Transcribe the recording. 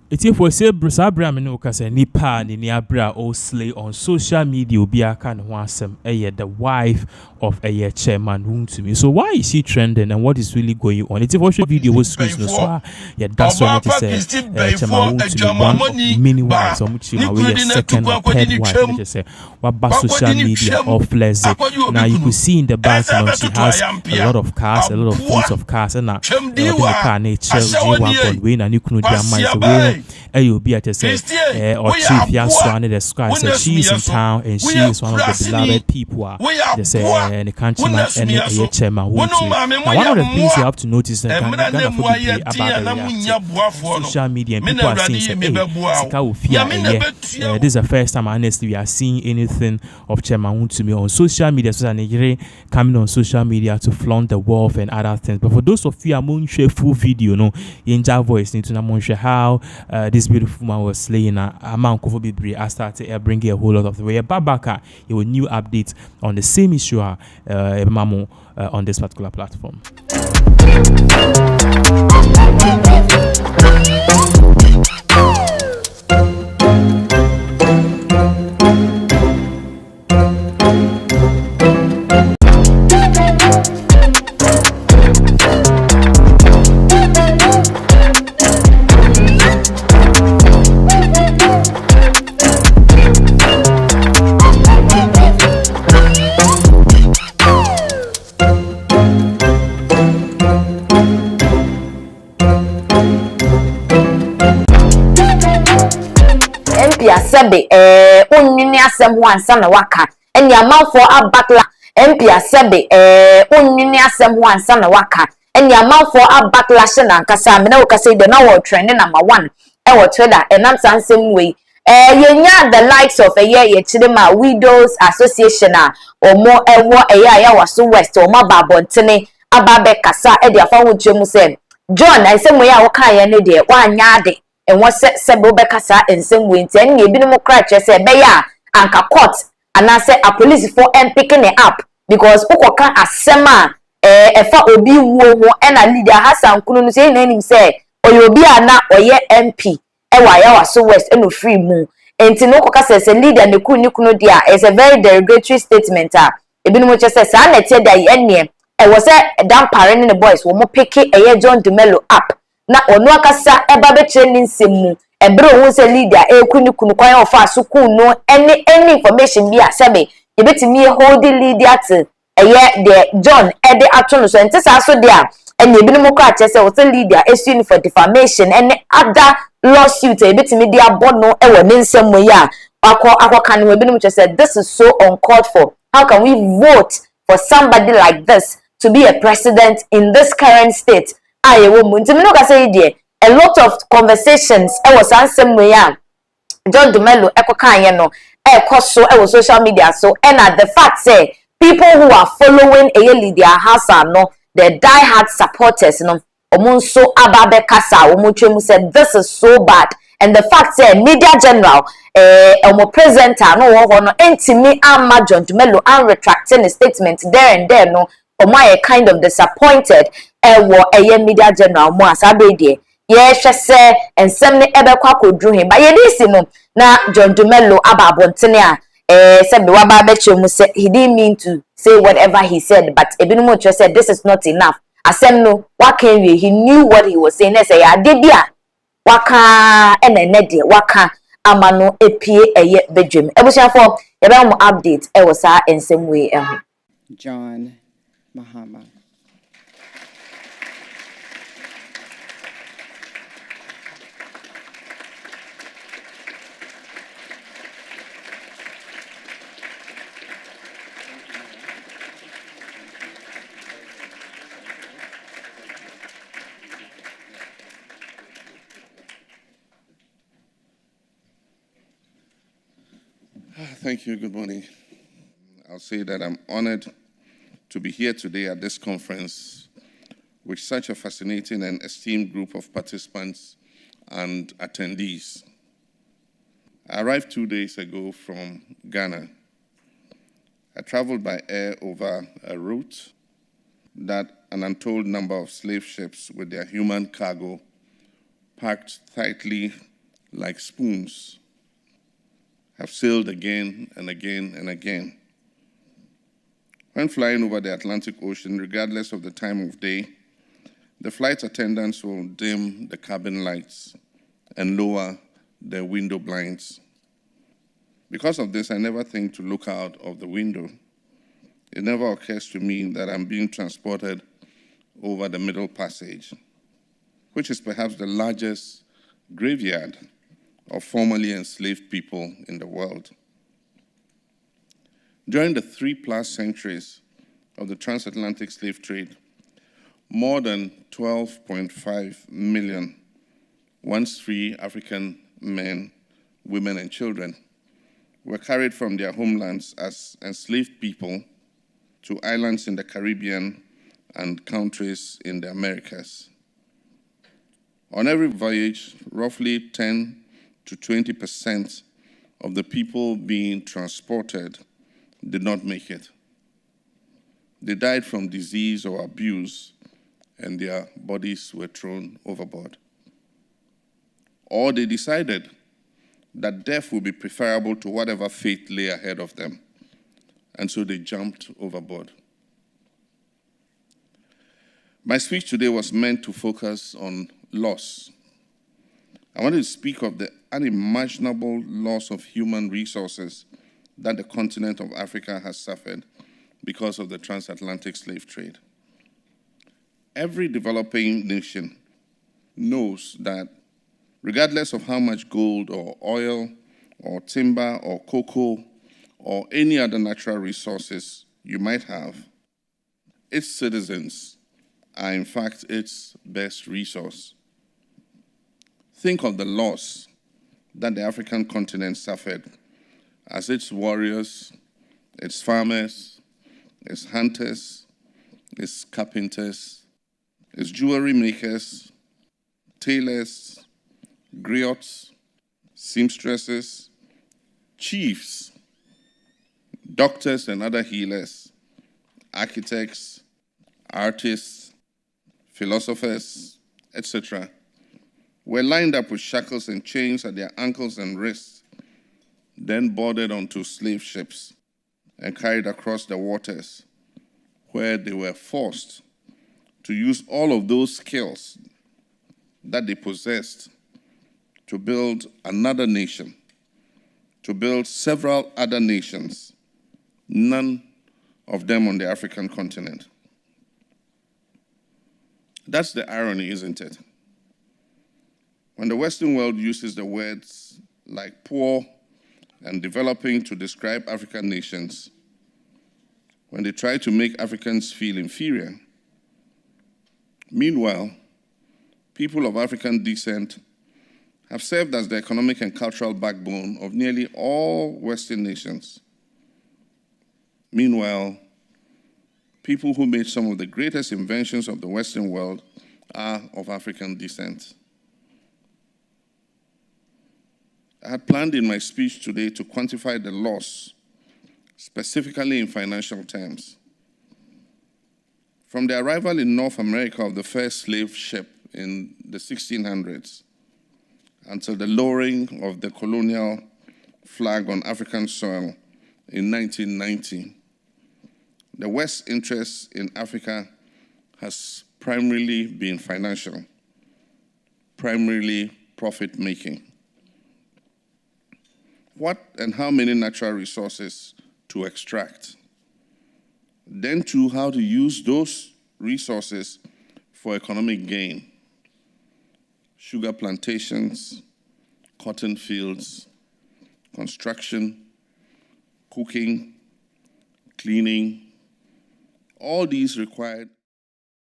It's if we say Brusabra Minoka say Nipa ni Niabra or slay on social media be a kind of wasem the wife of a chairman Wontumi. So why is she trending and what is really going on? It's if we video was screens no so yeah that's why it is chairman Wontumi one of many wives or much we second or third wife just say what social media of less now you could see in the background she has a lot of cars, a lot of fleets of cars and now the car nature G1 win and you couldn't mind you'll be at a say or chief Yaswan the sky said she's in town and she is one of the beloved people they say and the countryman and a chairman Wontumi. Now one of the things you have to notice that Ghana about social media and people are saying this is the first time honestly we are seeing anything of Chairman Wontumi on social media, so Nigeria coming on social media to flaunt the wealth and other things. But for those of you among share full video, no, in voice need to know how this beautiful man was slaying a man could be I started bringing a whole lot of the way. Babaka, a new update on the same issue Mamo on this particular platform. Sebe unni asem ho ansa na waka eni amanfo abatla empia sebe unni asem ho ansa na waka eni amanfo abatla hye na nkasa me na wo kasa de na wo trend number 1 e wo Twitter enam sansem we yenya the likes of ye chidema widows association a omo ewo ya waso west omo babontene ababe kasa e de afa ho twemu se John ansem we a wo kan ye ne de wa nya ade and what said Bobekasa and some winter and you been more crack say beya anka court and I say a police for and picking it up because Okoka asema fa obi wo and a leader Hassan kunu say name say or you be na oye MP ya waso west and no free mu and no Okoka says a leader ne kunu dia is a very derogatory statement ebi no just say sa na tie da ye was a damn parent in the boys wo mo pick a John Dumelo up na onu akasa eba be training nsemu ebere wo se leader kunu kwan ofa sukuu no any information bi asebe ebetimi hold leader at the John ede atono so ntesa so dia ene ebi no kra che se wo se leader esu for defamation and other lawsuit ebetimi dia bono ewo ne nsemu ya akwa we ebi no che se this is so uncalled for. How can we vote for somebody like this to be a president in this current state? A lot of conversations was answered me John Dumelo no social media so and at the fact say people who are following a leader house are no the die-hard supporters no omunso ababe kasa omuchemu said this is so bad and the fact say media general omo presenter no no entimi ama John Dumelo and retracting a statement there and there no omo kind of disappointed media general mo asabedie ye hwese ensem ne ebekwa kodru hin ba ye disi no na John Dumelo ababontene a said waba betchemu say he didn't mean to say whatever he said but ebinu just said this is not enough asem no waka he knew what he was saying say ya dedia waka enene de waka amano epie bedwem ebusiafo ye be mo update e was sa ensem we John Mahama. Thank you. Good morning. I'll say that I'm honored to be here today at this conference with such a fascinating and esteemed group of participants and attendees. I arrived 2 days ago from Ghana. I traveled by air over a route that an untold number of slave ships with their human cargo packed tightly like spoons, have sailed again and again and again. When flying over the Atlantic Ocean, regardless of the time of day, the flight attendants will dim the cabin lights and lower the window blinds. Because of this, I never think to look out of the window. It never occurs to me that I'm being transported over the Middle Passage, which is perhaps the largest graveyard of formerly enslaved people in the world. During the 3+ centuries of the transatlantic slave trade, more than 12.5 million once free African men, women, and children were carried from their homelands as enslaved people to islands in the Caribbean and countries in the Americas. On every voyage, roughly 10 to 20% of the people being transported did not make it. They died from disease or abuse, and their bodies were thrown overboard. Or they decided that death would be preferable to whatever fate lay ahead of them, and so they jumped overboard. My speech today was meant to focus on loss. I wanted to speak of the unimaginable loss of human resources that the continent of Africa has suffered because of the transatlantic slave trade. Every developing nation knows that regardless of how much gold or oil or timber or cocoa or any other natural resources you might have, its citizens are in fact its best resource. Think of the loss that the African continent suffered as its warriors, its farmers, its hunters, its carpenters, its jewelry makers, tailors, griots, seamstresses, chiefs, doctors and other healers, architects, artists, philosophers, etc., were lined up with shackles and chains at their ankles and wrists, then boarded onto slave ships and carried across the waters, where they were forced to use all of those skills that they possessed to build another nation, to build several other nations, none of them on the African continent. That's the irony, isn't it? When the Western world uses the words like poor and developing to describe African nations, when they try to make Africans feel inferior, meanwhile, people of African descent have served as the economic and cultural backbone of nearly all Western nations. Meanwhile, people who made some of the greatest inventions of the Western world are of African descent. I had planned in my speech today to quantify the loss, specifically in financial terms. From the arrival in North America of the first slave ship in the 1600s until the lowering of the colonial flag on African soil in 1990, the West's interest in Africa has primarily been financial, primarily profit-making. What and how many natural resources to extract? Then too, how to use those resources for economic gain. Sugar plantations, cotton fields, construction, cooking, cleaning, all these required